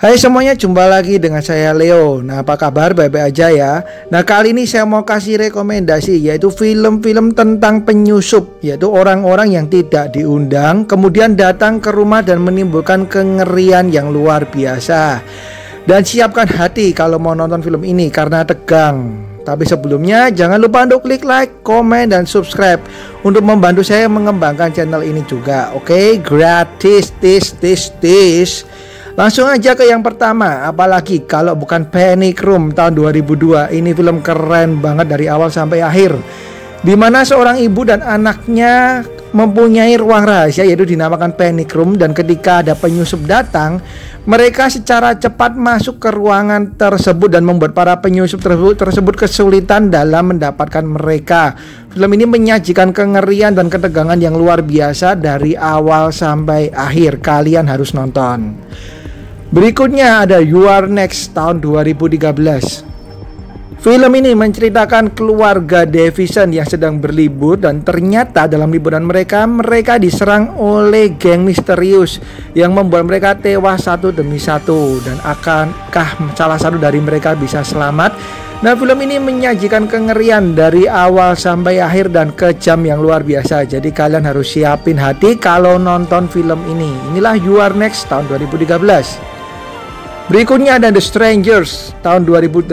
Hai semuanya, jumpa lagi dengan saya Leo. Nah, apa kabar? Baik-baik aja ya. Nah, kali ini saya mau kasih rekomendasi, yaitu film-film tentang penyusup, yaitu orang-orang yang tidak diundang kemudian datang ke rumah dan menimbulkan kengerian yang luar biasa. Dan siapkan hati kalau mau nonton film ini karena tegang. Tapi sebelumnya jangan lupa untuk klik like, komen, dan subscribe untuk membantu saya mengembangkan channel ini juga. Oke, gratis, tis. Langsung aja ke yang pertama, apalagi kalau bukan Panic Room tahun 2002. Ini film keren banget dari awal sampai akhir, dimana seorang ibu dan anaknya mempunyai ruang rahasia yaitu dinamakan Panic Room. Dan ketika ada penyusup datang, mereka secara cepat masuk ke ruangan tersebut dan membuat para penyusup tersebut kesulitan dalam mendapatkan mereka. Film ini menyajikan kengerian dan ketegangan yang luar biasa dari awal sampai akhir. Kalian harus nonton. Berikutnya ada You Are Next tahun 2013. Film ini menceritakan keluarga Davison yang sedang berlibur, dan ternyata dalam liburan mereka diserang oleh geng misterius yang membuat mereka tewas satu demi satu. Dan akankah salah satu dari mereka bisa selamat? Nah, film ini menyajikan kengerian dari awal sampai akhir dan kejam yang luar biasa. Jadi kalian harus siapin hati kalau nonton film ini. Inilah You Are Next tahun 2013. Berikutnya ada The Strangers tahun 2008.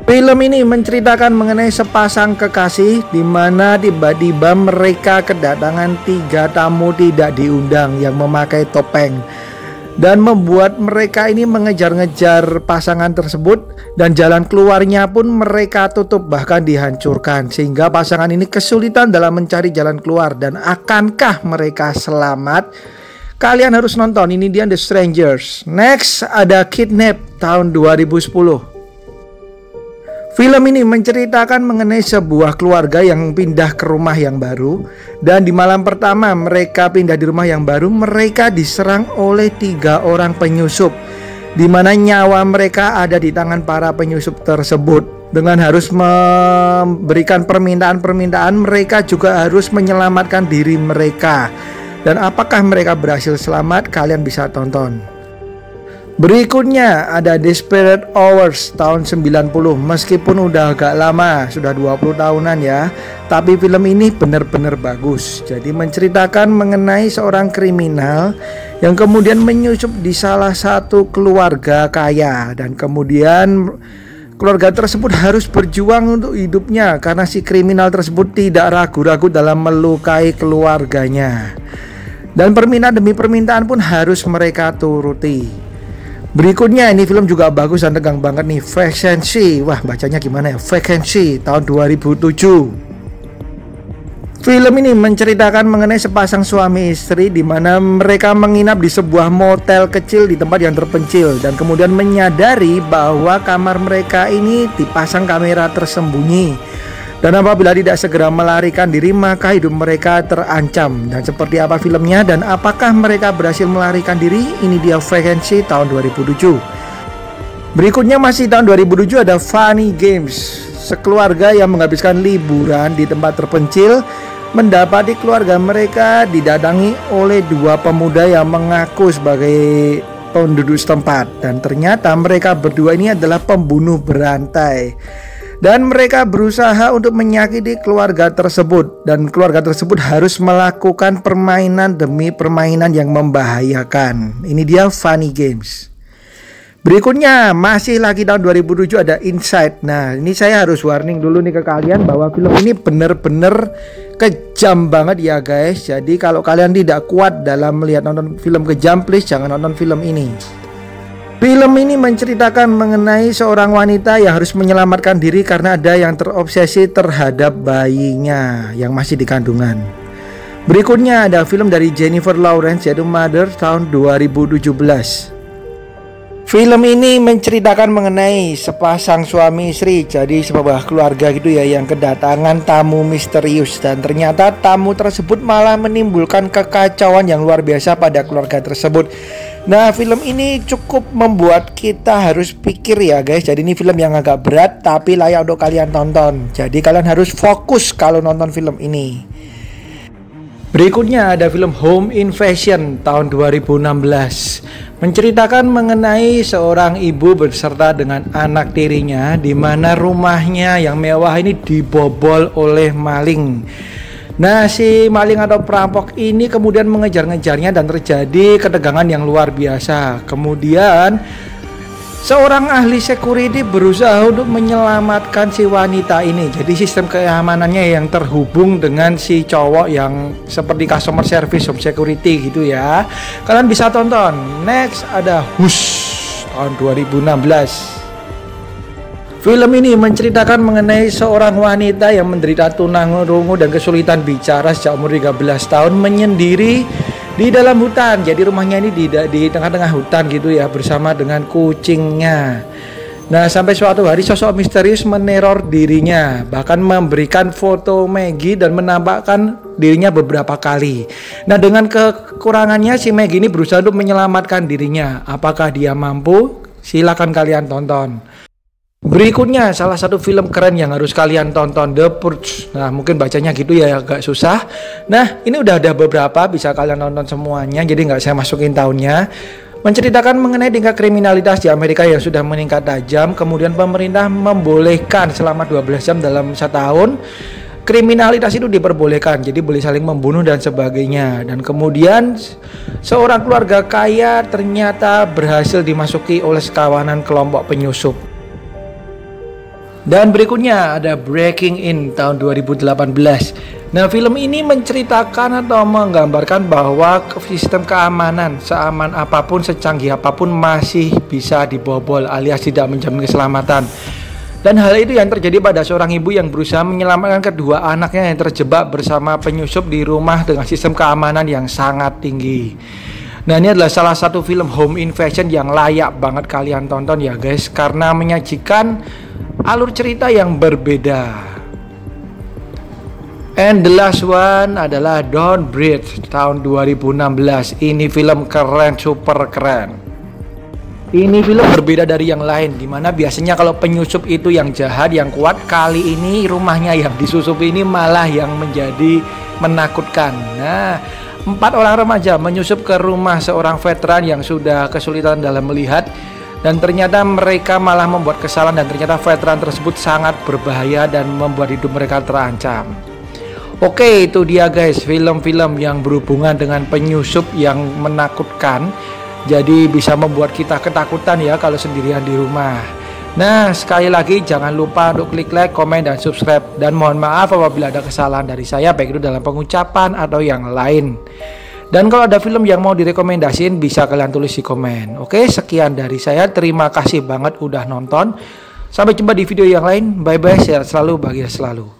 Film ini menceritakan mengenai sepasang kekasih di mana tiba-tiba mereka kedatangan 3 tamu tidak diundang yang memakai topeng dan membuat mereka ini mengejar-ngejar pasangan tersebut, dan jalan keluarnya pun mereka tutup bahkan dihancurkan, sehingga pasangan ini kesulitan dalam mencari jalan keluar. Dan akankah mereka selamat? Kalian harus nonton, ini dia The Strangers. Next ada Kidnap tahun 2010. Film ini menceritakan mengenai sebuah keluarga yang pindah ke rumah yang baru. Dan di malam pertama mereka pindah di rumah yang baru, mereka diserang oleh 3 orang penyusup, di mana nyawa mereka ada di tangan para penyusup tersebut. Dengan harus memberikan permintaan-permintaan, mereka juga harus menyelamatkan diri mereka. Dan apakah mereka berhasil selamat? Kalian bisa tonton. Berikutnya ada Desperate Hours tahun 90. Meskipun udah agak lama, sudah 20 tahunan ya, tapi film ini benar-benar bagus. Jadi menceritakan mengenai seorang kriminal yang kemudian menyusup di salah satu keluarga kaya, dan kemudian keluarga tersebut harus berjuang untuk hidupnya karena si kriminal tersebut tidak ragu-ragu dalam melukai keluarganya. Dan permintaan demi permintaan pun harus mereka turuti. Berikutnya ini film juga bagus dan tegang banget nih, Vacancy. Wah, bacanya gimana ya? Vacancy tahun 2007. Film ini menceritakan mengenai sepasang suami istri di mana mereka menginap di sebuah motel kecil di tempat yang terpencil, dan kemudian menyadari bahwa kamar mereka ini dipasang kamera tersembunyi. Dan apabila tidak segera melarikan diri, maka hidup mereka terancam. Dan seperti apa filmnya dan apakah mereka berhasil melarikan diri? Ini dia Vacancy tahun 2007. Berikutnya masih tahun 2007 ada Funny Games. Sekeluarga yang menghabiskan liburan di tempat terpencil mendapati keluarga mereka didatangi oleh 2 pemuda yang mengaku sebagai penduduk setempat. Dan ternyata mereka berdua ini adalah pembunuh berantai. Dan mereka berusaha untuk menyakiti keluarga tersebut, dan keluarga tersebut harus melakukan permainan demi permainan yang membahayakan. Ini dia Funny Games. Berikutnya masih lagi tahun 2007 ada Inside. Nah, ini saya harus warning dulu nih ke kalian bahwa film ini bener-bener kejam banget ya guys. Jadi kalau kalian tidak kuat dalam melihat nonton film kejam, please jangan nonton film ini. Film ini menceritakan mengenai seorang wanita yang harus menyelamatkan diri karena ada yang terobsesi terhadap bayinya yang masih di kandungan. Berikutnya ada film dari Jennifer Lawrence yaitu Mother tahun 2017. Film ini menceritakan mengenai sepasang suami istri, jadi sebuah keluarga gitu ya, yang kedatangan tamu misterius, dan ternyata tamu tersebut malah menimbulkan kekacauan yang luar biasa pada keluarga tersebut. Nah, film ini cukup membuat kita harus pikir ya guys. Jadi ini film yang agak berat tapi layak untuk kalian tonton. Jadi kalian harus fokus kalau nonton film ini. Berikutnya ada film Home Invasion tahun 2016. Menceritakan mengenai seorang ibu berserta dengan anak tirinya di mana rumahnya yang mewah ini dibobol oleh maling. Nah, si maling atau perampok ini kemudian mengejar-ngejarnya dan terjadi ketegangan yang luar biasa. Kemudian seorang ahli security berusaha untuk menyelamatkan si wanita ini. Jadi sistem keamanannya yang terhubung dengan si cowok yang seperti customer service, home security gitu ya. Kalian bisa tonton. Next ada Hush tahun 2016. Film ini menceritakan mengenai seorang wanita yang menderita tunarungu dan kesulitan bicara sejak umur 13 tahun menyendiri di dalam hutan. Jadi rumahnya ini di tengah-tengah hutan gitu ya, bersama dengan kucingnya. Nah, sampai suatu hari sosok misterius meneror dirinya, bahkan memberikan foto Maggie dan menampakkan dirinya beberapa kali. Nah, dengan kekurangannya si Maggie ini berusaha untuk menyelamatkan dirinya. Apakah dia mampu? Silakan kalian tonton. Berikutnya salah satu film keren yang harus kalian tonton, The Purge. Nah, mungkin bacanya gitu ya, agak susah. Nah, ini udah ada beberapa, bisa kalian tonton semuanya, jadi nggak saya masukin tahunnya. Menceritakan mengenai tingkat kriminalitas di Amerika yang sudah meningkat tajam. Kemudian pemerintah membolehkan selama 12 jam dalam setahun kriminalitas itu diperbolehkan, jadi boleh saling membunuh dan sebagainya. Dan kemudian seorang keluarga kaya ternyata berhasil dimasuki oleh sekawanan kelompok penyusup. Dan berikutnya ada Breaking In tahun 2018. Nah, film ini menceritakan atau menggambarkan bahwa sistem keamanan seaman apapun, secanggih apapun masih bisa dibobol alias tidak menjamin keselamatan. Dan hal itu yang terjadi pada seorang ibu yang berusaha menyelamatkan kedua anaknya yang terjebak bersama penyusup di rumah dengan sistem keamanan yang sangat tinggi. Nah, ini adalah salah satu film Home Invasion yang layak banget kalian tonton ya guys, karena menyajikan alur cerita yang berbeda. And the last one adalah Don't Breathe tahun 2016. Ini film keren, super keren. Ini film berbeda dari yang lain, dimana biasanya kalau penyusup itu yang jahat, yang kuat. Kali ini rumahnya yang disusup ini malah yang menjadi menakutkan. Nah, 4 orang remaja menyusup ke rumah seorang veteran yang sudah kesulitan dalam melihat. Dan ternyata mereka malah membuat kesalahan, dan ternyata veteran tersebut sangat berbahaya dan membuat hidup mereka terancam. Oke, itu dia guys, film-film yang berhubungan dengan penyusup yang menakutkan. Jadi bisa membuat kita ketakutan ya kalau sendirian di rumah. Nah, sekali lagi jangan lupa untuk klik like, komen, dan subscribe. Dan mohon maaf apabila ada kesalahan dari saya, baik itu dalam pengucapan atau yang lain. Dan kalau ada film yang mau direkomendasiin, bisa kalian tulis di komen. Oke, sekian dari saya. Terima kasih banget udah nonton. Sampai jumpa di video yang lain. Bye-bye, sehat selalu, bahagia selalu.